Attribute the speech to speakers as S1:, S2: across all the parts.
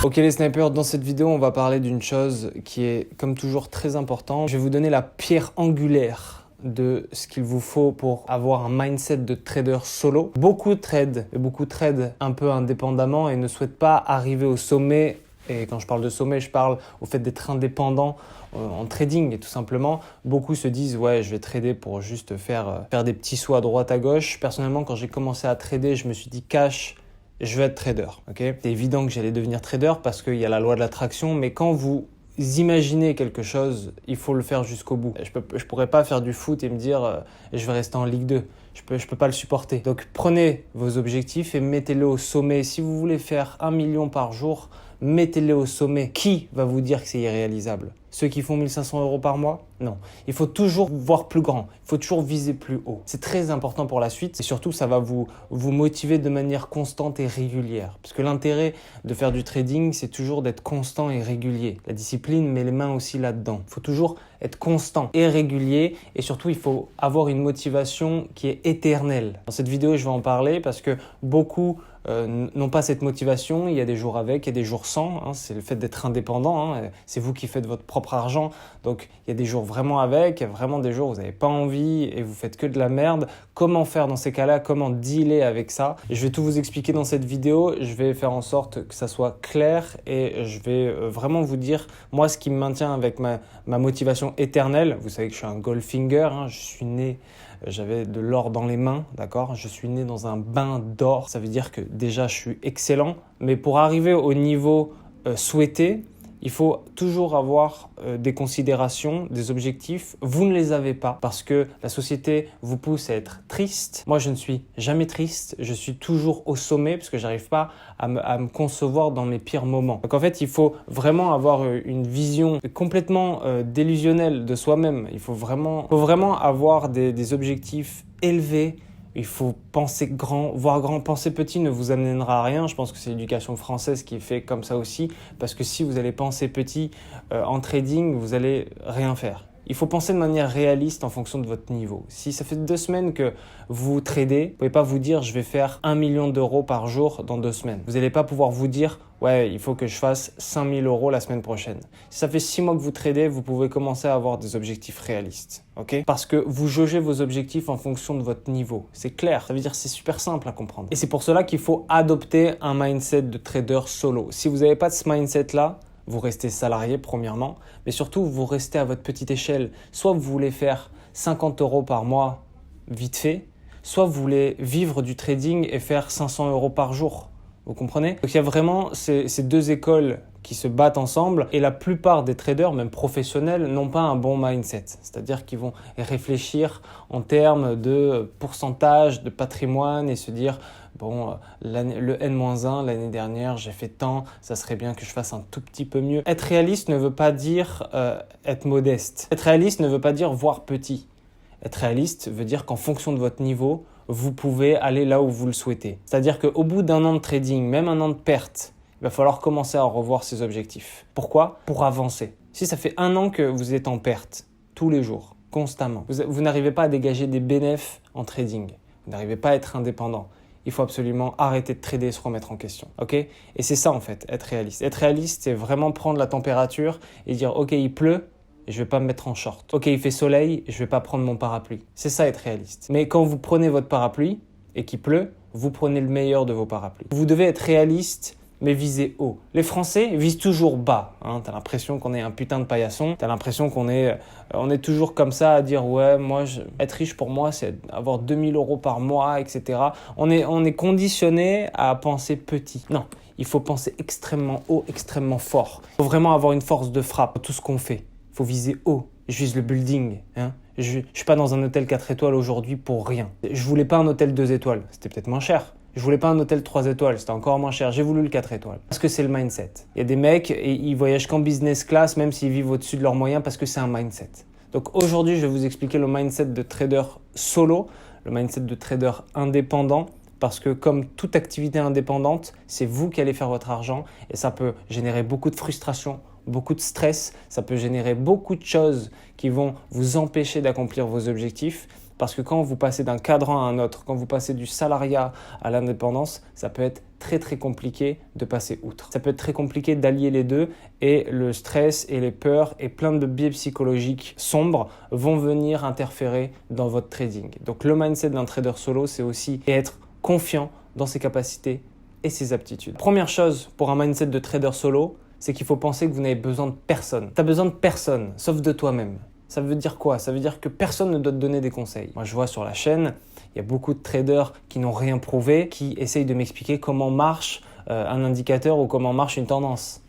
S1: Ok les snipers, dans cette vidéo, on va parler d'une chose qui est comme toujours très importante. Je vais vous donner la pierre angulaire de ce qu'il vous faut pour avoir un mindset de trader solo. Beaucoup tradent un peu indépendamment et ne souhaitent pas arriver au sommet. Et quand je parle de sommet, je parle au fait d'être indépendant en trading. Et tout simplement, beaucoup se disent « ouais, je vais trader pour juste faire des petits sauts à droite à gauche ». Personnellement, quand j'ai commencé à trader, je me suis dit « cash ». Je vais être trader, ok? C'est évident que j'allais devenir trader parce qu'il y a la loi de l'attraction, mais quand vous imaginez quelque chose, il faut le faire jusqu'au bout. Je pourrais pas faire du foot et me dire je vais rester en Ligue 2. Je peux pas le supporter. Donc prenez vos objectifs et mettez-les au sommet. Si vous voulez faire 1 million par jour, mettez-les au sommet. Qui va vous dire que c'est irréalisable? Ceux qui font 1 500 € par mois? Non. Il faut toujours voir plus grand. Il faut toujours viser plus haut. C'est très important pour la suite et surtout, ça va vous motiver de manière constante et régulière. Parce que l'intérêt de faire du trading, c'est toujours d'être constant et régulier. La discipline met les mains aussi là-dedans. Il faut toujours être constant et régulier et surtout, il faut avoir une motivation qui est éternelle. Dans cette vidéo, je vais en parler parce que beaucoup n'ont pas cette motivation. Il y a des jours avec et des jours sans. Hein. C'est le fait d'être indépendant. Hein. C'est vous qui faites votre propre argent. Donc, il y a des jours vraiment avec, il y a vraiment des jours où vous n'avez pas envie et vous faites que de la merde. Comment faire dans ces cas-là? Comment dealer avec ça? Et je vais tout vous expliquer dans cette vidéo. Je vais faire en sorte que ça soit clair et je vais vraiment vous dire, moi, ce qui me maintient avec ma motivation éternelle. Vous savez que je suis un Goldfinger. Hein. Je suis né... J'avais de l'or dans les mains, d'accord? Je suis né dans un bain d'or. Ça veut dire que déjà, je suis excellent. Mais pour arriver au niveau souhaité, il faut toujours avoir des considérations, des objectifs. Vous ne les avez pas parce que la société vous pousse à être triste. Moi, je ne suis jamais triste. Je suis toujours au sommet parce que j'arrive pas à me concevoir dans mes pires moments. Donc en fait, il faut vraiment avoir une vision complètement délusionnelle de soi-même. Il faut vraiment avoir des objectifs élevés. Il faut penser grand, voir grand. Penser petit ne vous amènera à rien. Je pense que c'est l'éducation française qui est fait comme ça aussi. Parce que si vous allez penser petit en trading, vous allez rien faire. Il faut penser de manière réaliste en fonction de votre niveau. Si ça fait 2 semaines que vous tradez, vous ne pouvez pas vous dire « je vais faire 1 million d'euros par jour dans 2 semaines ». Vous n'allez pas pouvoir vous dire « ouais, il faut que je fasse 5 000 € la semaine prochaine ». Si ça fait 6 mois que vous tradez, vous pouvez commencer à avoir des objectifs réalistes. Okay? Parce que vous jaugez vos objectifs en fonction de votre niveau. C'est clair, ça veut dire que c'est super simple à comprendre. Et c'est pour cela qu'il faut adopter un mindset de trader solo. Si vous n'avez pas de ce mindset-là, vous restez salarié premièrement, mais surtout vous restez à votre petite échelle. Soit vous voulez faire 50 € par mois vite fait, soit vous voulez vivre du trading et faire 500 € par jour. Vous comprenez? Donc il y a vraiment ces deux écoles qui se battent ensemble et la plupart des traders, même professionnels, n'ont pas un bon mindset. C'est-à-dire qu'ils vont réfléchir en termes de pourcentage de patrimoine et se dire bon, le N-1, l'année dernière, j'ai fait tant, ça serait bien que je fasse un tout petit peu mieux. Être réaliste ne veut pas dire être modeste. Être réaliste ne veut pas dire voir petit. Être réaliste veut dire qu'en fonction de votre niveau, vous pouvez aller là où vous le souhaitez. C'est-à-dire qu'au bout d'1 an de trading, même 1 an de perte, il va falloir commencer à revoir ses objectifs. Pourquoi? Pour avancer. Si ça fait 1 an que vous êtes en perte, tous les jours, constamment, vous n'arrivez pas à dégager des bénéfices en trading. Vous n'arrivez pas à être indépendant. Il faut absolument arrêter de trader et se remettre en question. Ok? Et c'est ça en fait, être réaliste. Être réaliste, c'est vraiment prendre la température et dire ok, il pleut, et je ne vais pas me mettre en short. Ok, il fait soleil, je ne vais pas prendre mon parapluie. C'est ça être réaliste. Mais quand vous prenez votre parapluie et qu'il pleut, vous prenez le meilleur de vos parapluies. Vous devez être réaliste, mais viser haut. Les Français visent toujours bas. Hein. Tu as l'impression qu'on est un putain de paillasson. Tu as l'impression qu'on est toujours comme ça à dire ouais, être riche pour moi, c'est avoir 2 000 € par mois, etc. On est conditionné à penser petit. Non, il faut penser extrêmement haut, extrêmement fort. Il faut vraiment avoir une force de frappe dans tout ce qu'on fait. Il faut viser haut. Je vise le building. Hein. Je ne suis pas dans un hôtel 4 étoiles aujourd'hui pour rien. Je voulais pas un hôtel 2 étoiles. C'était peut-être moins cher. Je voulais pas un hôtel 3 étoiles. C'était encore moins cher. J'ai voulu le 4 étoiles. Parce que c'est le mindset. Il y a des mecs et ils voyagent qu'en business class même s'ils vivent au-dessus de leurs moyens parce que c'est un mindset. Donc aujourd'hui, je vais vous expliquer le mindset de trader solo, le mindset de trader indépendant. Parce que comme toute activité indépendante, c'est vous qui allez faire votre argent et ça peut générer beaucoup de frustration, beaucoup de stress, ça peut générer beaucoup de choses qui vont vous empêcher d'accomplir vos objectifs. Parce que quand vous passez d'un cadran à un autre, quand vous passez du salariat à l'indépendance, ça peut être très très compliqué de passer outre. Ça peut être très compliqué d'allier les deux et le stress et les peurs et plein de biais psychologiques sombres vont venir interférer dans votre trading. Donc le mindset d'un trader solo, c'est aussi être confiant dans ses capacités et ses aptitudes. Première chose pour un mindset de trader solo, c'est qu'il faut penser que vous n'avez besoin de personne. Tu as besoin de personne, sauf de toi-même. Ça veut dire quoi? Ça veut dire que personne ne doit te donner des conseils. Moi, je vois sur la chaîne, il y a beaucoup de traders qui n'ont rien prouvé, qui essayent de m'expliquer comment marche un indicateur ou comment marche une tendance.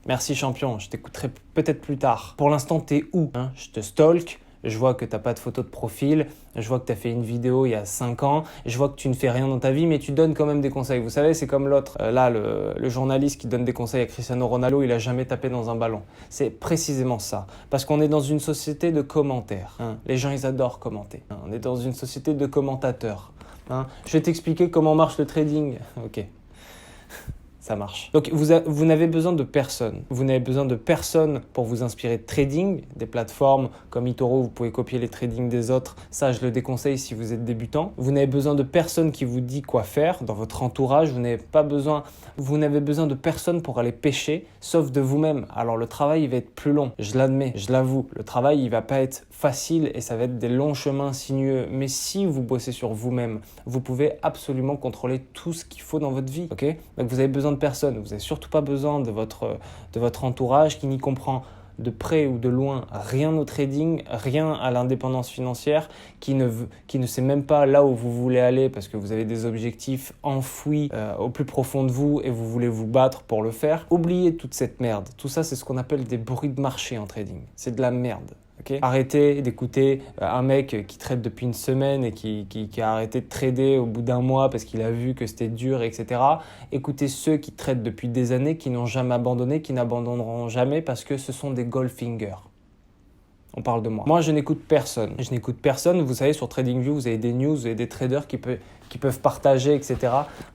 S1: Merci champion, je t'écouterai peut-être plus tard. Pour l'instant, t'es où? Je te stalk. Je vois que tu n'as pas de photo de profil, je vois que tu as fait une vidéo il y a 5 ans, je vois que tu ne fais rien dans ta vie, mais tu donnes quand même des conseils. Vous savez, c'est comme l'autre, le journaliste qui donne des conseils à Cristiano Ronaldo, il n'a jamais tapé dans un ballon. C'est précisément ça, parce qu'on est dans une société de commentaires. Les gens, ils adorent commenter. On est dans une société de commentateurs. Je vais t'expliquer comment marche le trading. Ok. Ça marche. Donc, vous n'avez besoin de personne. Vous n'avez besoin de personne pour vous inspirer de trading. Des plateformes comme eToro, vous pouvez copier les tradings des autres. Ça, je le déconseille si vous êtes débutant. Vous n'avez besoin de personne qui vous dit quoi faire dans votre entourage. Vous n'avez besoin de personne pour aller pêcher, sauf de vous-même. Alors, le travail, il va être plus long. Je l'admets, je l'avoue. Le travail, il va pas être facile et ça va être des longs chemins sinueux. Mais si vous bossez sur vous-même, vous pouvez absolument contrôler tout ce qu'il faut dans votre vie. Ok? Donc, vous avez besoin de personne. Vous n'avez surtout pas besoin de votre entourage qui n'y comprend de près ou de loin rien au trading, rien à l'indépendance financière, qui ne sait même pas là où vous voulez aller parce que vous avez des objectifs enfouis au plus profond de vous et vous voulez vous battre pour le faire. Oubliez toute cette merde. Tout ça, c'est ce qu'on appelle des bruits de marché en trading. C'est de la merde. Okay. Arrêtez d'écouter un mec qui trade depuis une semaine et qui a arrêté de trader au bout d'un mois parce qu'il a vu que c'était dur, etc. Écoutez ceux qui tradent depuis des années, qui n'ont jamais abandonné, qui n'abandonneront jamais parce que ce sont des goldfingers. On parle de moi. Moi, je n'écoute personne. Je n'écoute personne. Vous savez, sur TradingView, vous avez des news, vous avez des traders qui peuvent partager, etc.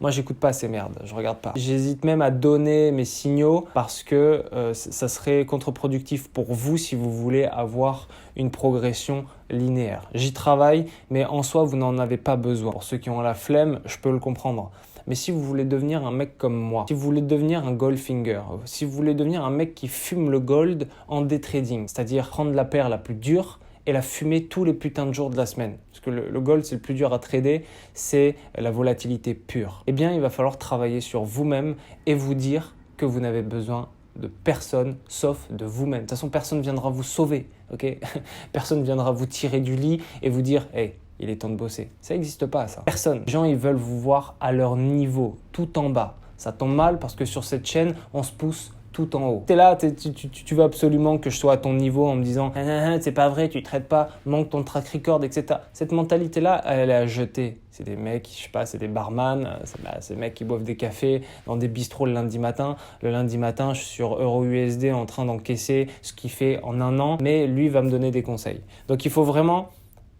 S1: Moi, j'écoute pas ces merdes. Je regarde pas. J'hésite même à donner mes signaux parce que ça serait contre-productif pour vous si vous voulez avoir une progression linéaire. J'y travaille, mais en soi, vous n'en avez pas besoin. Pour ceux qui ont la flemme, je peux le comprendre. Mais si vous voulez devenir un mec comme moi, si vous voulez devenir un goldfinger, si vous voulez devenir un mec qui fume le gold en day trading, c'est-à-dire prendre la paire la plus dure et la fumer tous les putains de jours de la semaine. Parce que le gold, c'est le plus dur à trader, c'est la volatilité pure. Eh bien, il va falloir travailler sur vous-même et vous dire que vous n'avez besoin de personne sauf de vous-même. De toute façon, personne ne viendra vous sauver, ok? Personne ne viendra vous tirer du lit et vous dire « Hey, il est temps de bosser ». Ça n'existe pas, ça. Personne. Les gens, ils veulent vous voir à leur niveau, tout en bas. Ça tombe mal parce que sur cette chaîne, on se pousse tout en haut. T'es là, tu veux absolument que je sois à ton niveau en me disant « c'est pas vrai, tu ne traites pas, manque ton track record, etc. » Cette mentalité-là, elle est à jeter. C'est des mecs, je sais pas, c'est des barman, c'est des mecs qui boivent des cafés dans des bistrots le lundi matin. Le lundi matin, je suis sur EURUSD en train d'encaisser ce qu'il fait en un an, mais lui va me donner des conseils. Donc il faut vraiment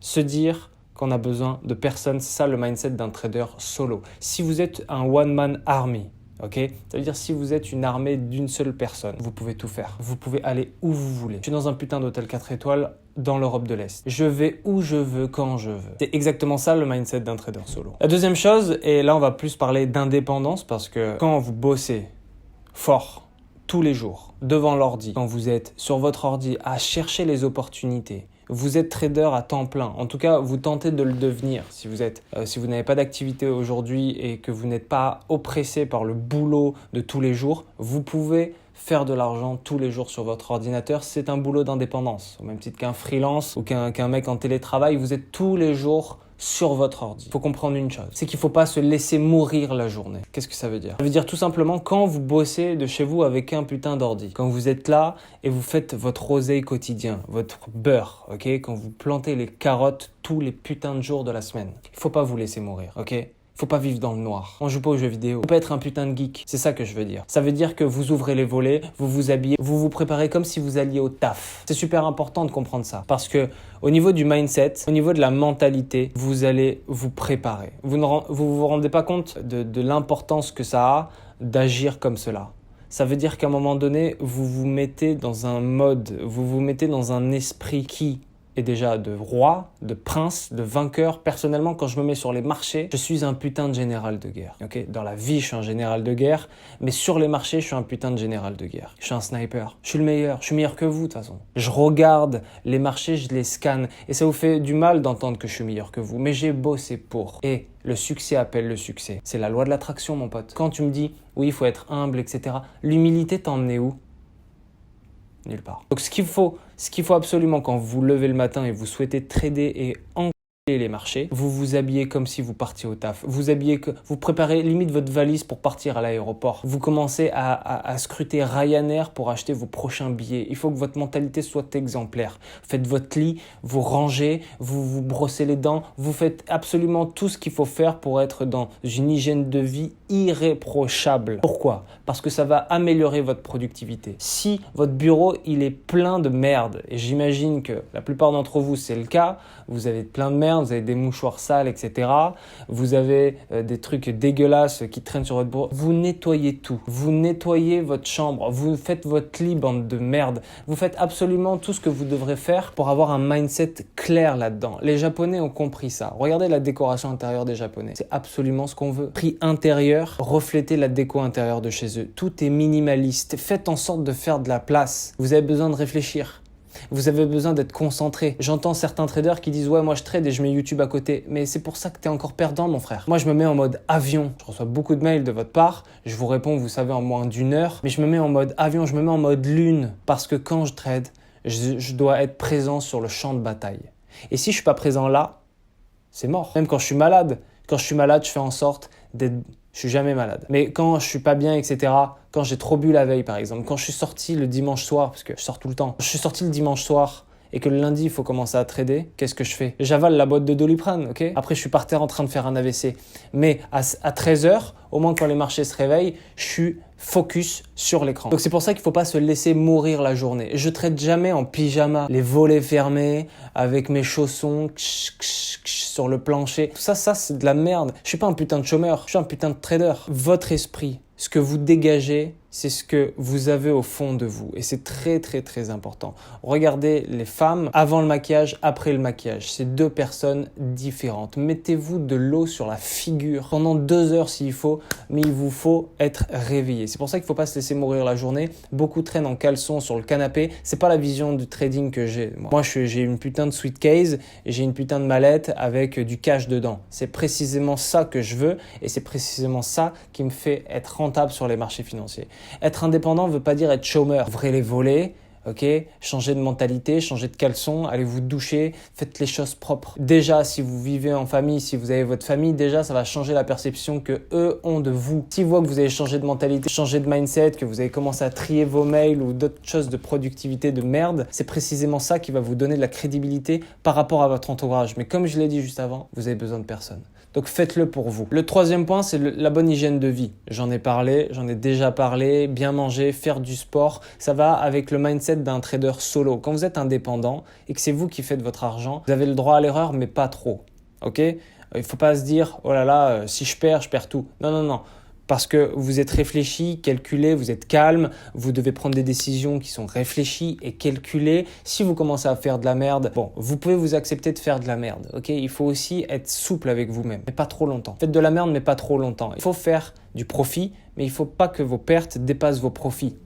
S1: se dire qu'on a besoin de personne. C'est ça le mindset d'un trader solo. Si vous êtes un one-man army, ok, ça veut dire si vous êtes une armée d'une seule personne, vous pouvez tout faire. Vous pouvez aller où vous voulez. Je suis dans un putain d'hôtel 4 étoiles dans l'Europe de l'Est. Je vais où je veux, quand je veux. C'est exactement ça le mindset d'un trader solo. La deuxième chose, et là on va plus parler d'indépendance parce que quand vous bossez fort tous les jours devant l'ordi, quand vous êtes sur votre ordi à chercher les opportunités, vous êtes trader à temps plein. En tout cas, vous tentez de le devenir. Si vous n'avez pas d'activité aujourd'hui et que vous n'êtes pas oppressé par le boulot de tous les jours, vous pouvez faire de l'argent tous les jours sur votre ordinateur. C'est un boulot d'indépendance. Au même titre qu'un freelance ou qu'un mec en télétravail, vous êtes tous les jours sur votre ordi. Il faut comprendre une chose, c'est qu'il ne faut pas se laisser mourir la journée. Qu'est-ce que ça veut dire? Ça veut dire tout simplement quand vous bossez de chez vous avec un putain d'ordi, quand vous êtes là et vous faites votre oseille quotidien, votre beurre, ok? Quand vous plantez les carottes tous les putains de jours de la semaine. Il ne faut pas vous laisser mourir, ok? Faut pas vivre dans le noir. On joue pas aux jeux vidéo. Faut pas être un putain de geek. C'est ça que je veux dire. Ça veut dire que vous ouvrez les volets, vous vous habillez, vous vous préparez comme si vous alliez au taf. C'est super important de comprendre ça. Parce que au niveau du mindset, au niveau de la mentalité, vous allez vous préparer. Vous vous rendez pas compte de l'importance que ça a d'agir comme cela. Ça veut dire qu'à un moment donné, vous vous mettez dans un mode, vous vous mettez dans un esprit qui est déjà de roi, de prince, de vainqueur. Personnellement, quand je me mets sur les marchés, je suis un putain de général de guerre. Okay, dans la vie, je suis un général de guerre, mais sur les marchés, je suis un putain de général de guerre. Je suis un sniper. Je suis le meilleur. Je suis meilleur que vous, de toute façon. Je regarde les marchés, je les scanne. Et ça vous fait du mal d'entendre que je suis meilleur que vous. Mais j'ai bossé pour. Et le succès appelle le succès. C'est la loi de l'attraction, mon pote. Quand tu me dis, oui, il faut être humble, etc. L'humilité t'a emmené où? Nulle part. Donc ce qu'il faut absolument quand vous vous levez le matin et vous souhaitez trader et enculer les marchés, vous vous habillez comme si vous partiez au taf. Vous préparez limite votre valise pour partir à l'aéroport. Vous commencez à scruter Ryanair pour acheter vos prochains billets. Il faut que votre mentalité soit exemplaire. Faites votre lit, vous rangez, vous brossez les dents, vous faites absolument tout ce qu'il faut faire pour être dans une hygiène de vie irréprochable. Pourquoi? Parce que ça va améliorer votre productivité. Si votre bureau il est plein de merde, et j'imagine que la plupart d'entre vous c'est le cas, vous avez plein de merde, vous avez des mouchoirs sales, etc. Vous avez des trucs dégueulasses qui traînent sur votre bureau. Vous nettoyez tout. Vous nettoyez votre chambre. Vous faites votre lit, bande de merde. Vous faites absolument tout ce que vous devrez faire pour avoir un mindset clair là-dedans. Les Japonais ont compris ça. Regardez la décoration intérieure des Japonais. C'est absolument ce qu'on veut. Prix intérieur, reflétez la déco intérieure de chez eux. Tout est minimaliste. Faites en sorte de faire de la place. Vous avez besoin de réfléchir. Vous avez besoin d'être concentré. J'entends certains traders qui disent « Ouais, moi je trade et je mets YouTube à côté. » Mais c'est pour ça que tu es encore perdant, mon frère. Moi, je me mets en mode avion. Je reçois beaucoup de mails de votre part. Je vous réponds, vous savez, en moins d'une heure. Mais je me mets en mode avion, je me mets en mode lune. Parce que quand je trade, je dois être présent sur le champ de bataille. Et si je ne suis pas présent là, c'est mort. Même quand je suis malade. Quand je suis malade, je fais en sorte d'être... Je suis jamais malade. Mais quand je suis pas bien, etc., quand j'ai trop bu la veille, par exemple, quand je suis sorti le dimanche soir, parce que je sors tout le temps, je suis sorti le dimanche soir et que le lundi, il faut commencer à trader, qu'est-ce que je fais? J'avale la boîte de Doliprane, ok? Après, je suis par terre en train de faire un AVC. Mais à 13h, au moins quand les marchés se réveillent, je suis focus sur l'écran. Donc c'est pour ça qu'il ne faut pas se laisser mourir la journée. Je trade jamais en pyjama, les volets fermés, avec mes chaussons sur le plancher. Tout ça, c'est de la merde. Je suis pas un putain de chômeur, je suis un putain de trader. Votre esprit, ce que vous dégagez, c'est ce que vous avez au fond de vous. Et c'est très, très, très important. Regardez les femmes avant le maquillage, après le maquillage. C'est deux personnes différentes. Mettez-vous de l'eau sur la figure pendant 2 heures s'il faut, mais il vous faut être réveillé. C'est pour ça qu'il ne faut pas se laisser mourir la journée. Beaucoup traînent en caleçon sur le canapé. C'est pas la vision du trading que j'ai. Moi, j'ai une putain de suitcase et j'ai une putain de mallette avec du cash dedans. C'est précisément ça que je veux et c'est précisément ça qui me fait être rentable sur les marchés financiers. Être indépendant ne veut pas dire être chômeur. Ouvrez les volets, ok, changez de mentalité, changez de caleçon, allez vous doucher, faites les choses propres. Déjà, si vous vivez en famille, si vous avez votre famille, déjà, ça va changer la perception que eux ont de vous. S'ils voient que vous avez changé de mentalité, changé de mindset, que vous avez commencé à trier vos mails ou d'autres choses de productivité de merde, c'est précisément ça qui va vous donner de la crédibilité par rapport à votre entourage. Mais comme je l'ai dit juste avant, vous avez besoin de personne. Donc faites-le pour vous. Le troisième point, c'est la bonne hygiène de vie. J'en ai parlé, j'en ai déjà parlé, bien manger, faire du sport. Ça va avec le mindset d'un trader solo. Quand vous êtes indépendant et que c'est vous qui faites votre argent, vous avez le droit à l'erreur, mais pas trop. Ok ? Il ne faut pas se dire, oh là là, si je perds tout. Non, non, non. Parce que vous êtes réfléchi, calculé, vous êtes calme, vous devez prendre des décisions qui sont réfléchies et calculées. Si vous commencez à faire de la merde, bon, vous pouvez vous accepter de faire de la merde, ok? Il faut aussi être souple avec vous-même, mais pas trop longtemps. Faites de la merde, mais pas trop longtemps. Il faut faire du profit, mais il ne faut pas que vos pertes dépassent vos profits.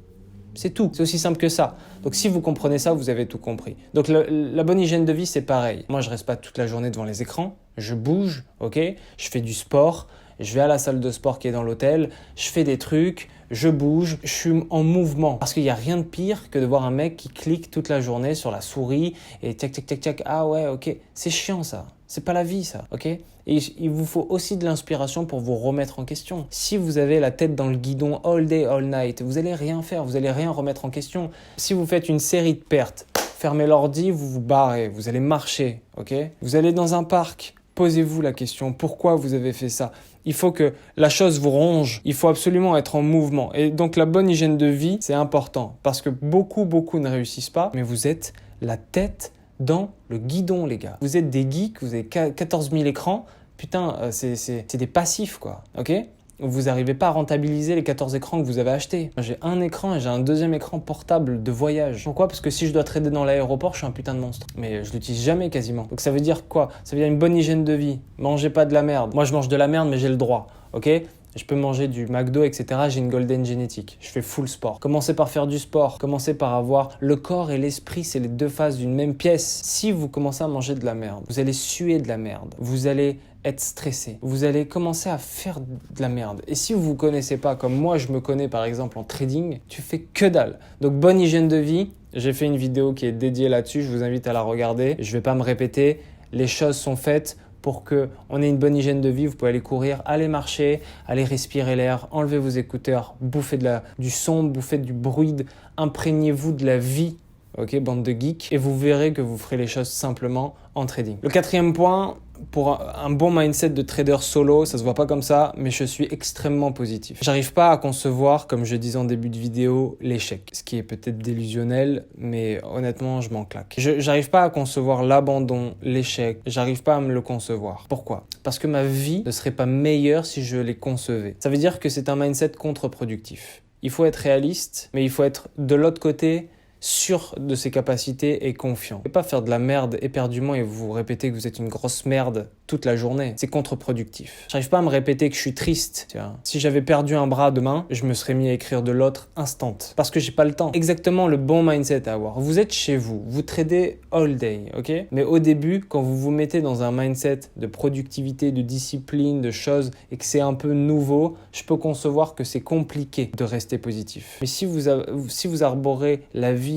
S1: C'est tout, c'est aussi simple que ça. Donc si vous comprenez ça, vous avez tout compris. Donc la bonne hygiène de vie, c'est pareil. Moi, je reste pas toute la journée devant les écrans, je bouge, ok? Je fais du sport. Je vais à la salle de sport qui est dans l'hôtel, je fais des trucs, je bouge, je suis en mouvement. Parce qu'il n'y a rien de pire que de voir un mec qui clique toute la journée sur la souris et tac, tac, tac, tac. Ah ouais, ok. C'est chiant ça. C'est pas la vie ça, ok? Et il vous faut aussi de l'inspiration pour vous remettre en question. Si vous avez la tête dans le guidon all day, all night, vous allez rien faire, vous allez rien remettre en question. Si vous faites une série de pertes, fermez l'ordi, vous vous barrez, vous allez marcher, ok? Vous allez dans un parc. Posez-vous la question, pourquoi vous avez fait ça? Il faut que la chose vous ronge, il faut absolument être en mouvement. Et donc la bonne hygiène de vie, c'est important parce que beaucoup ne réussissent pas, mais vous êtes la tête dans le guidon, les gars. Vous êtes des geeks, vous avez 14 000 écrans, putain, c'est des passifs, quoi, ok? vous n'arrivez pas à rentabiliser les 14 écrans que vous avez achetés. J'ai un écran et j'ai un deuxième écran portable de voyage. Pourquoi? Parce que si je dois trader dans l'aéroport, je suis un putain de monstre. Mais je l'utilise jamais quasiment. Donc ça veut dire quoi? Ça veut dire une bonne hygiène de vie. Mangez pas de la merde. Moi je mange de la merde mais j'ai le droit, ok? Je peux manger du McDo, etc. J'ai une golden génétique. Je fais full sport. Commencez par faire du sport. Commencez par avoir le corps et l'esprit, c'est les deux faces d'une même pièce. Si vous commencez à manger de la merde, vous allez suer de la merde. Vous allez être stressé. Vous allez commencer à faire de la merde. Et si vous ne vous connaissez pas, comme moi je me connais par exemple en trading, tu fais que dalle. Donc bonne hygiène de vie. J'ai fait une vidéo qui est dédiée là-dessus. Je vous invite à la regarder. Je ne vais pas me répéter. Les choses sont faites pour qu'on ait une bonne hygiène de vie. Vous pouvez aller courir, aller marcher, aller respirer l'air, enlever vos écouteurs, bouffer du son, bouffer du bruit, imprégnez-vous de la vie, ok, bande de geeks, et vous verrez que vous ferez les choses simplement en trading. Le quatrième point, pour un bon mindset de trader solo, ça se voit pas comme ça, mais je suis extrêmement positif. J'arrive pas à concevoir, comme je disais en début de vidéo, l'échec. Ce qui est peut-être délusionnel, mais honnêtement, je m'en claque. J'arrive pas à concevoir l'abandon, l'échec. J'arrive pas à me le concevoir. Pourquoi? Parce que ma vie ne serait pas meilleure si je les concevais. Ça veut dire que c'est un mindset contre-productif. Il faut être réaliste, mais il faut être de l'autre côté, sûr de ses capacités et confiant. Et pas faire de la merde éperdument et vous répéter que vous êtes une grosse merde toute la journée. C'est contre-productif. J'arrive pas à me répéter que je suis triste. Tu vois. Si j'avais perdu un bras demain, je me serais mis à écrire de l'autre instant. Parce que j'ai pas le temps. Exactement le bon mindset à avoir. Vous êtes chez vous, vous tradez all day, ok? Mais au début, quand vous vous mettez dans un mindset de productivité, de discipline, de choses et que c'est un peu nouveau, je peux concevoir que c'est compliqué de rester positif. Mais si vous arborez la vie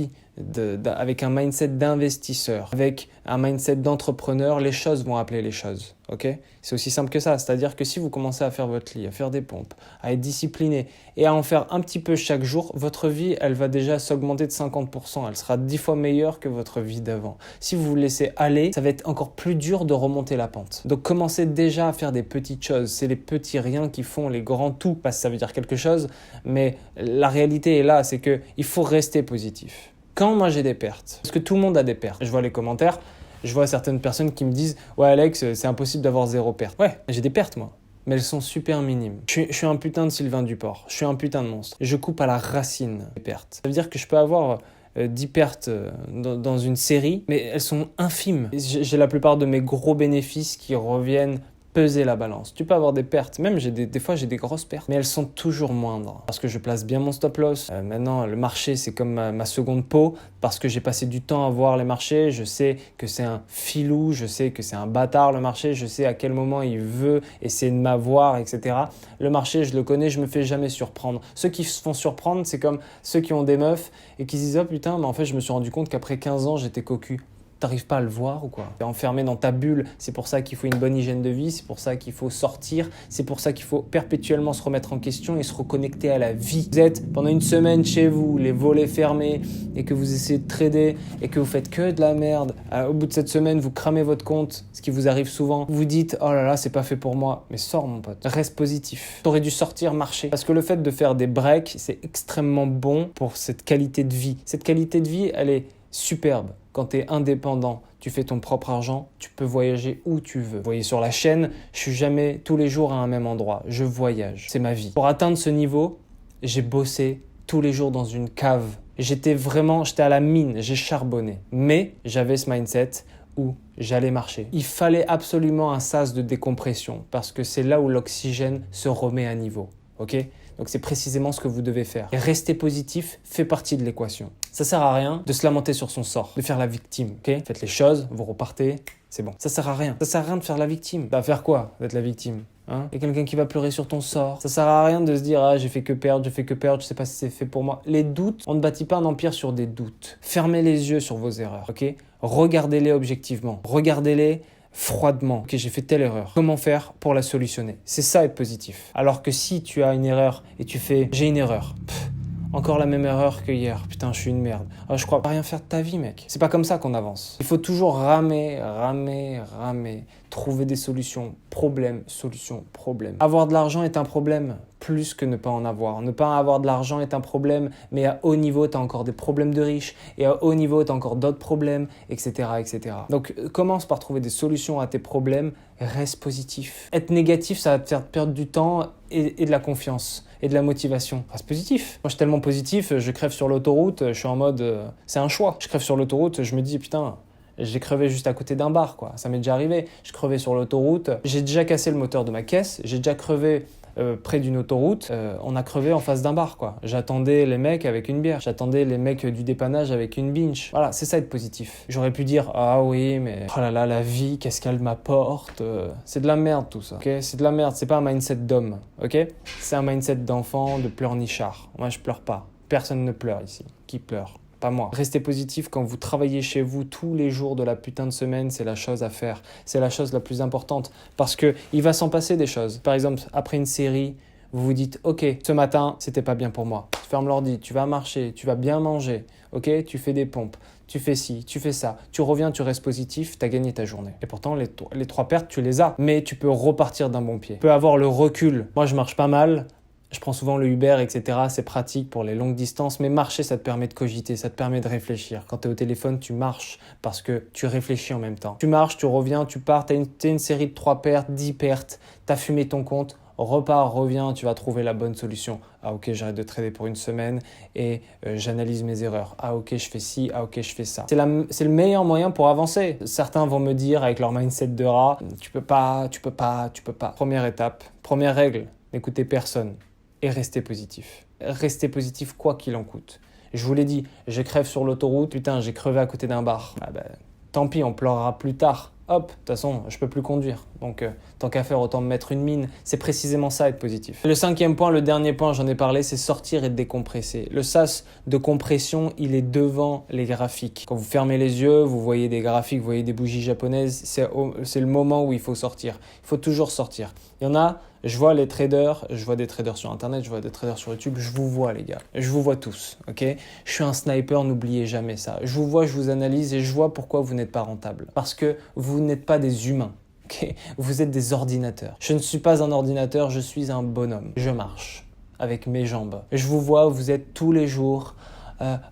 S1: avec un mindset d'investisseur, avec un mindset d'entrepreneur, les choses vont appeler les choses. Okay? C'est aussi simple que ça. C'est-à-dire que si vous commencez à faire votre lit, à faire des pompes, à être discipliné et à en faire un petit peu chaque jour, votre vie, elle va déjà s'augmenter de 50%. Elle sera 10 fois meilleure que votre vie d'avant. Si vous vous laissez aller, ça va être encore plus dur de remonter la pente. Donc commencez déjà à faire des petites choses. C'est les petits riens qui font les grands tout. Parce que ça veut dire quelque chose, mais la réalité est là, c'est qu'il faut rester positif. Quand moi j'ai des pertes, parce que tout le monde a des pertes, je vois les commentaires, je vois certaines personnes qui me disent « Ouais Alex, c'est impossible d'avoir zéro perte. » Ouais, j'ai des pertes moi, mais elles sont super minimes. Je suis un putain de Sylvain Duport, je suis un putain de monstre. Je coupe à la racine les pertes. Ça veut dire que je peux avoir 10 pertes dans une série, mais elles sont infimes. J'ai la plupart de mes gros bénéfices qui reviennent peser la balance. Tu peux avoir des pertes, même des fois j'ai des grosses pertes, mais elles sont toujours moindres parce que je place bien mon stop loss. Maintenant le marché c'est comme ma seconde peau parce que j'ai passé du temps à voir les marchés, je sais que c'est un filou, je sais que c'est un bâtard le marché, je sais à quel moment il veut essayer de m'avoir, etc. Le marché je le connais, je me fais jamais surprendre. Ceux qui se font surprendre c'est comme ceux qui ont des meufs et qui se disent « Oh putain, mais en fait je me suis rendu compte qu'après 15 ans j'étais cocu ». T'arrives pas à le voir ou quoi? T'es enfermé dans ta bulle, c'est pour ça qu'il faut une bonne hygiène de vie, c'est pour ça qu'il faut sortir, c'est pour ça qu'il faut perpétuellement se remettre en question et se reconnecter à la vie. Vous êtes pendant une semaine chez vous, les volets fermés, et que vous essayez de trader, et que vous faites que de la merde. Au bout de cette semaine, vous cramez votre compte, ce qui vous arrive souvent. Vous dites, oh là là, c'est pas fait pour moi. Mais sors mon pote, reste positif. T'aurais dû sortir, marcher. Parce que le fait de faire des breaks, c'est extrêmement bon pour cette qualité de vie. Cette qualité de vie, elle est superbe. Quand tu es indépendant, tu fais ton propre argent, tu peux voyager où tu veux. Vous voyez sur la chaîne, je suis jamais tous les jours à un même endroit. Je voyage, c'est ma vie. Pour atteindre ce niveau, j'ai bossé tous les jours dans une cave. J'étais à la mine, j'ai charbonné. Mais j'avais ce mindset où j'allais marcher. Il fallait absolument un sas de décompression parce que c'est là où l'oxygène se remet à niveau. Ok ? Donc c'est précisément ce que vous devez faire. Et rester positif fait partie de l'équation. Ça sert à rien de se lamenter sur son sort, de faire la victime. Ok ? Faites les choses, vous repartez, c'est bon. Ça sert à rien. Ça sert à rien de faire la victime. Ça va faire quoi d'être la victime ? Hein ? Il y a quelqu'un qui va pleurer sur ton sort. Ça sert à rien de se dire j'ai fait que perdre, je sais pas si c'est fait pour moi. Les doutes, on ne bâtit pas un empire sur des doutes. Fermez les yeux sur vos erreurs. Ok ? Regardez-les objectivement. Regardez-les froidement. Ok, j'ai fait telle erreur. Comment faire pour la solutionner? C'est ça être positif. Alors que si tu as une erreur et tu fais j'ai une erreur. Encore la même erreur que hier. Putain, je suis une merde. Je crois pas rien faire de ta vie, mec. C'est pas comme ça qu'on avance. Il faut toujours ramer. trouver des solutions, problème, solution, problème. Avoir de l'argent est un problème, plus que ne pas en avoir. Ne pas avoir de l'argent est un problème, mais à haut niveau, tu as encore des problèmes de riches, et à haut niveau, tu as encore d'autres problèmes, etc., etc. Donc, commence par trouver des solutions à tes problèmes, reste positif. Être négatif, ça va te faire perdre du temps et de la confiance et de la motivation. Reste positif. Moi, je suis tellement positif, je crève sur l'autoroute, je suis en mode, c'est un choix. Je crève sur l'autoroute, je me dis, putain, j'ai crevé juste à côté d'un bar, quoi. Ça m'est déjà arrivé. Je crevais sur l'autoroute, j'ai déjà cassé le moteur de ma caisse, j'ai déjà crevé près d'une autoroute, on a crevé en face d'un bar, quoi. J'attendais les mecs avec une bière, j'attendais les mecs du dépannage avec une binge. Voilà, c'est ça être positif. J'aurais pu dire, ah oui, mais oh là là, la vie, qu'est-ce qu'elle m'apporte. C'est de la merde tout ça, ok? C'est de la merde, c'est pas un mindset d'homme, ok? C'est un mindset d'enfant, de pleurnichard. Moi, je pleure pas. Personne ne pleure ici. Qui pleure? Pas moi. Restez positif quand vous travaillez chez vous tous les jours de la putain de semaine, c'est la chose à faire. C'est la chose la plus importante parce que il va s'en passer des choses. Par exemple, après une série, vous vous dites « Ok, ce matin, c'était pas bien pour moi. » Tu fermes l'ordi, tu vas marcher, tu vas bien manger, ok? Tu fais des pompes, tu fais ci, tu fais ça. Tu reviens, tu restes positif, tu as gagné ta journée. Et pourtant, les 3 pertes, tu les as. Mais tu peux repartir d'un bon pied. Tu peux avoir le recul. Moi, je marche pas mal. Je prends souvent le Uber, etc. C'est pratique pour les longues distances, mais marcher, ça te permet de cogiter, ça te permet de réfléchir. Quand tu es au téléphone, tu marches parce que tu réfléchis en même temps. Tu marches, tu reviens, tu pars, tu as une série de 3 pertes, 10 pertes, tu as fumé ton compte, repars, reviens, tu vas trouver la bonne solution. Ah ok, j'arrête de trader pour une semaine et j'analyse mes erreurs. Ah ok, je fais ci, ah ok, je fais ça. C'est le meilleur moyen pour avancer. Certains vont me dire avec leur mindset de rat, tu peux pas. Première étape, première règle, n'écoutez personne. Et restez positif. Restez positif quoi qu'il en coûte. Je vous l'ai dit, je crève sur l'autoroute, putain, j'ai crevé à côté d'un bar. Ah ben, tant pis, on pleurera plus tard. Hop, de toute façon, je peux plus conduire. Donc, tant qu'à faire, autant me mettre une mine. C'est précisément ça, être positif. Le 5e point, le dernier point, j'en ai parlé, c'est sortir et décompresser. Le sas de compression, il est devant les graphiques. Quand vous fermez les yeux, vous voyez des graphiques, vous voyez des bougies japonaises, c'est le moment où il faut sortir. Il faut toujours sortir. Il y en a, je vois les traders, je vois des traders sur Internet, je vois des traders sur YouTube, je vous vois les gars, je vous vois tous, ok? Je suis un sniper, n'oubliez jamais ça. Je vous vois, je vous analyse et je vois pourquoi vous n'êtes pas rentable. Parce que vous n'êtes pas des humains, ok? Vous êtes des ordinateurs. Je ne suis pas un ordinateur, je suis un bonhomme. Je marche avec mes jambes. Je vous vois, vous êtes tous les jours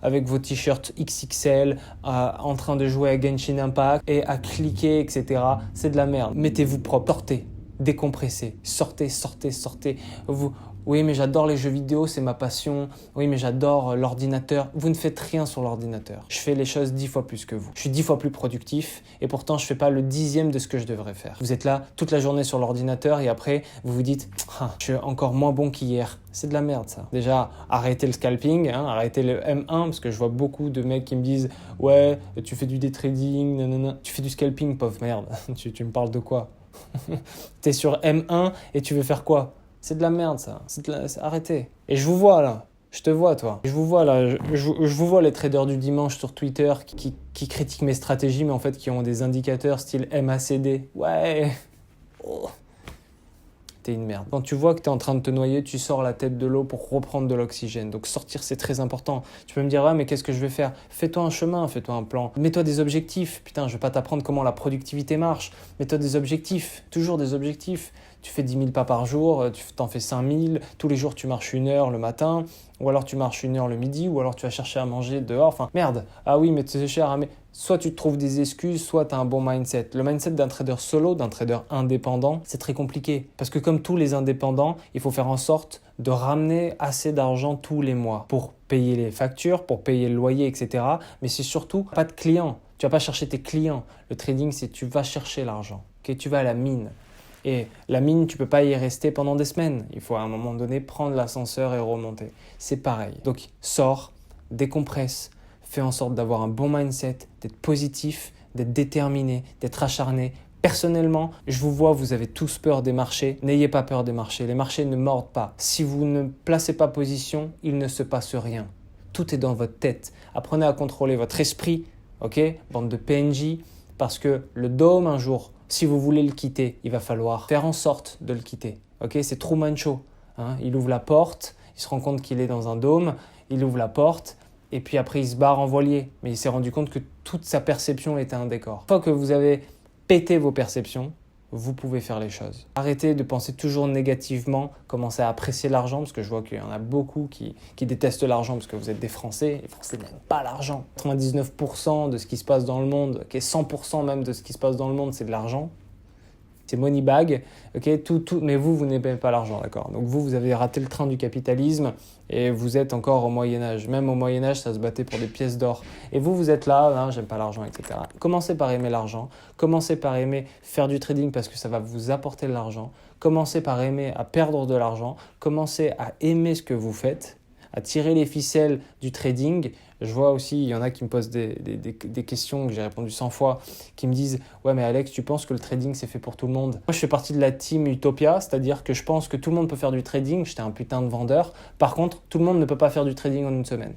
S1: avec vos t-shirts XXL, en train de jouer à Genshin Impact et à cliquer, etc. C'est de la merde. Mettez-vous propre, sortez. Décompressez, sortez. Oui, mais j'adore les jeux vidéo, c'est ma passion. Oui, mais j'adore l'ordinateur. Vous ne faites rien sur l'ordinateur. Je fais les choses 10 fois plus que vous. Je suis 10 fois plus productif et pourtant je ne fais pas le 10e de ce que je devrais faire. Vous êtes là toute la journée sur l'ordinateur et après vous vous dites « Je suis encore moins bon qu'hier ». C'est de la merde ça. Déjà, arrêtez le scalping, arrêtez le M1 parce que je vois beaucoup de mecs qui me disent « Ouais, tu fais du day trading, nanana. Tu fais du scalping, pauvre merde. tu me parles de quoi ?» T'es sur M1 et tu veux faire quoi? C'est de la merde ça. Arrêtez. Et je vous vois là. Je te vois toi. Je vous vois là. Je vous vois les traders du dimanche sur Twitter qui critiquent mes stratégies mais en fait qui ont des indicateurs style MACD. Ouais. Oh. T'es une merde. Quand tu vois que t'es en train de te noyer, tu sors la tête de l'eau pour reprendre de l'oxygène. Donc sortir, c'est très important. Tu peux me dire, ouais, mais qu'est-ce que je vais faire? Fais-toi un chemin, fais-toi un plan. Mets-toi des objectifs. Putain, je vais pas t'apprendre comment la productivité marche. Mets-toi des objectifs. Toujours des objectifs. Tu fais 10 000 pas par jour, tu t'en fais 5 000. Tous les jours, tu marches 1 heure le matin. Ou alors tu marches 1 heure le midi. Ou alors tu vas chercher à manger dehors. Enfin, merde. Ah oui, mais c'est cher. Mais soit tu te trouves des excuses, soit tu as un bon mindset. Le mindset d'un trader solo, d'un trader indépendant, c'est très compliqué. Parce que comme tous les indépendants, il faut faire en sorte de ramener assez d'argent tous les mois pour payer les factures, pour payer le loyer, etc. Mais c'est surtout pas de clients. Tu vas pas chercher tes clients. Le trading, c'est tu vas chercher l'argent. Okay, tu vas à la mine. Et la mine, tu peux pas y rester pendant des semaines. Il faut à un moment donné prendre l'ascenseur et remonter. C'est pareil. Donc, sors, décompresse, fais en sorte d'avoir un bon mindset, d'être positif, d'être déterminé, d'être acharné. Personnellement, je vous vois, vous avez tous peur des marchés. N'ayez pas peur des marchés. Les marchés ne mordent pas. Si vous ne placez pas position, il ne se passe rien. Tout est dans votre tête. Apprenez à contrôler votre esprit, ok, bande de PNJ, parce que le dôme, un jour, si vous voulez le quitter, il va falloir faire en sorte de le quitter. Ok, c'est Truman Show. Il ouvre la porte, il se rend compte qu'il est dans un dôme, il ouvre la porte et puis après il se barre en voilier. Mais il s'est rendu compte que toute sa perception était un décor. Une fois que vous avez pété vos perceptions, vous pouvez faire les choses. Arrêtez de penser toujours négativement, commencez à apprécier l'argent, parce que je vois qu'il y en a beaucoup qui détestent l'argent parce que vous êtes des Français. Les Français n'aiment pas l'argent. 99% de ce qui se passe dans le monde, 100% même de ce qui se passe dans le monde, c'est de l'argent. C'est money bag, ok, tout, mais vous n'aimez pas l'argent, d'accord. Donc vous avez raté le train du capitalisme et vous êtes encore au Moyen-Âge. Même au Moyen-Âge, ça se battait pour des pièces d'or. Et vous êtes là, hein, j'aime pas l'argent, etc. Commencez par aimer l'argent. Commencez par aimer faire du trading parce que ça va vous apporter de l'argent. Commencez par aimer à perdre de l'argent. Commencez à aimer ce que vous faites, à tirer les ficelles du trading. Je vois aussi, il y en a qui me posent des questions que j'ai répondu 100 fois, qui me disent « Ouais, mais Alex, tu penses que le trading, c'est fait pour tout le monde ?» Moi, je fais partie de la team Utopia, c'est-à-dire que je pense que tout le monde peut faire du trading. J'étais un putain de vendeur. Par contre, tout le monde ne peut pas faire du trading en une semaine.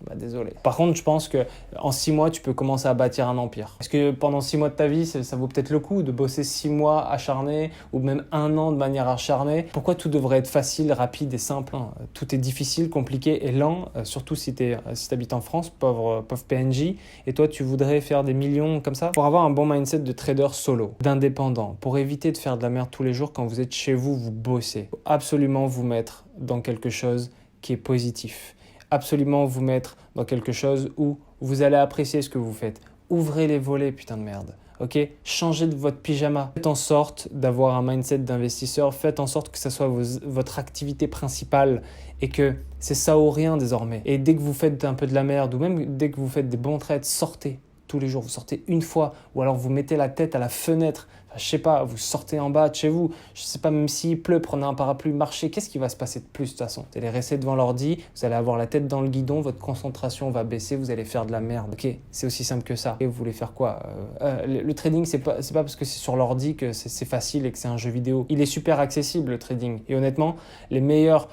S1: Bah, désolé. Par contre, je pense qu'en 6 mois, tu peux commencer à bâtir un empire. Parce que pendant 6 mois de ta vie, ça vaut peut-être le coup de bosser 6 mois acharnés ou même 1 an de manière acharnée. Pourquoi tout devrait être facile, rapide et simple? Tout est difficile, compliqué et lent, surtout si tu habites en France, pauvre PNJ, et toi, tu voudrais faire des millions comme ça. Pour avoir un bon mindset de trader solo, d'indépendant, pour éviter de faire de la merde tous les jours quand vous êtes chez vous, vous bossez. Il faut absolument vous mettre dans quelque chose qui est positif. Absolument vous mettre dans quelque chose où vous allez apprécier ce que vous faites. Ouvrez les volets, putain de merde. Ok, changez de votre pyjama. Faites en sorte d'avoir un mindset d'investisseur. Faites en sorte que ça soit votre activité principale et que c'est ça ou rien désormais. Et dès que vous faites un peu de la merde ou même dès que vous faites des bons trades, sortez. Tous les jours, vous sortez une fois ou alors vous mettez la tête à la fenêtre. Enfin, je sais pas, vous sortez en bas de chez vous. Je sais pas, même s'il pleut, prenez un parapluie, marchez. Qu'est-ce qui va se passer de plus de toute façon? Vous allez rester devant l'ordi, vous allez avoir la tête dans le guidon, votre concentration va baisser, vous allez faire de la merde. Ok, c'est aussi simple que ça. Et vous voulez faire quoi? Le trading, c'est pas parce que c'est sur l'ordi que c'est facile et que c'est un jeu vidéo. Il est super accessible le trading. Et honnêtement, les meilleurs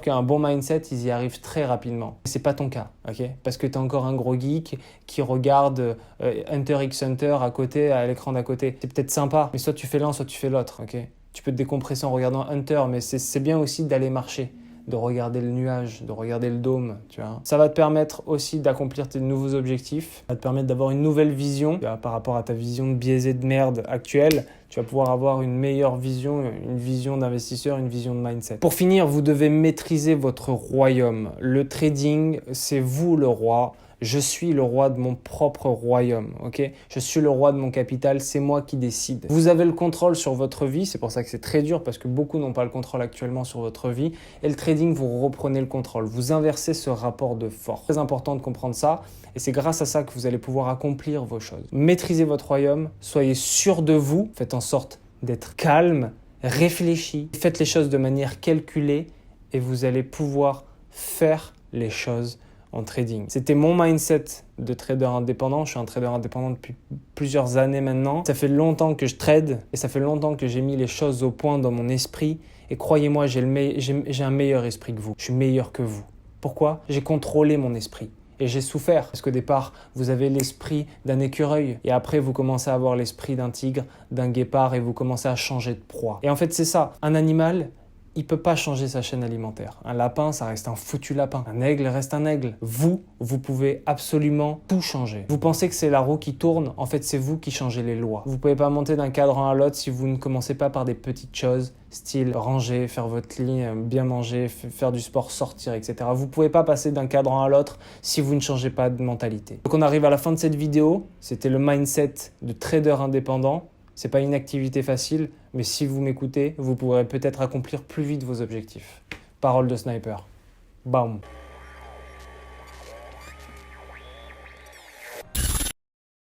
S1: qui ont un bon mindset, ils y arrivent très rapidement. C'est pas ton cas, ok? Parce que tu es encore un gros geek qui regarde Hunter x Hunter à côté, à l'écran d'à côté. C'est peut-être sympa, mais soit tu fais l'un, soit tu fais l'autre, ok? Tu peux te décompresser en regardant Hunter, mais c'est bien aussi d'aller marcher, de regarder le nuage, de regarder le dôme, tu vois. Ça va te permettre aussi d'accomplir tes nouveaux objectifs, ça va te permettre d'avoir une nouvelle vision par rapport à ta vision biaisée de merde actuelle. Tu vas pouvoir avoir une meilleure vision, une vision d'investisseur, une vision de mindset. Pour finir, vous devez maîtriser votre royaume. Le trading, c'est vous le roi. Je suis le roi de mon propre royaume, ok? Je suis le roi de mon capital, c'est moi qui décide. Vous avez le contrôle sur votre vie, c'est pour ça que c'est très dur parce que beaucoup n'ont pas le contrôle actuellement sur votre vie. Et le trading, vous reprenez le contrôle, vous inversez ce rapport de force. C'est très important de comprendre ça et c'est grâce à ça que vous allez pouvoir accomplir vos choses. Maîtrisez votre royaume, soyez sûr de vous, faites en sorte d'être calme, réfléchi, faites les choses de manière calculée et vous allez pouvoir faire les choses en trading. C'était mon mindset de trader indépendant. Je suis un trader indépendant depuis plusieurs années maintenant. Ça fait longtemps que je trade et ça fait longtemps que j'ai mis les choses au point dans mon esprit. Et croyez-moi, j'ai un meilleur esprit que vous. Je suis meilleur que vous. Pourquoi? J'ai contrôlé mon esprit. Et j'ai souffert parce qu'au départ, vous avez l'esprit d'un écureuil et après, vous commencez à avoir l'esprit d'un tigre, d'un guépard et vous commencez à changer de proie. Et en fait, c'est ça. Un animal, il ne peut pas changer sa chaîne alimentaire. Un lapin, ça reste un foutu lapin. Un aigle reste un aigle. Vous pouvez absolument tout changer. Vous pensez que c'est la roue qui tourne, en fait, c'est vous qui changez les lois. Vous ne pouvez pas monter d'un cadran à l'autre si vous ne commencez pas par des petites choses, style ranger, faire votre lit, bien manger, faire du sport, sortir, etc. Vous ne pouvez pas passer d'un cadran à l'autre si vous ne changez pas de mentalité. Donc on arrive à la fin de cette vidéo. C'était le mindset de trader indépendant. C'est pas une activité facile, mais si vous m'écoutez, vous pourrez peut-être accomplir plus vite vos objectifs. Parole de sniper. Bam.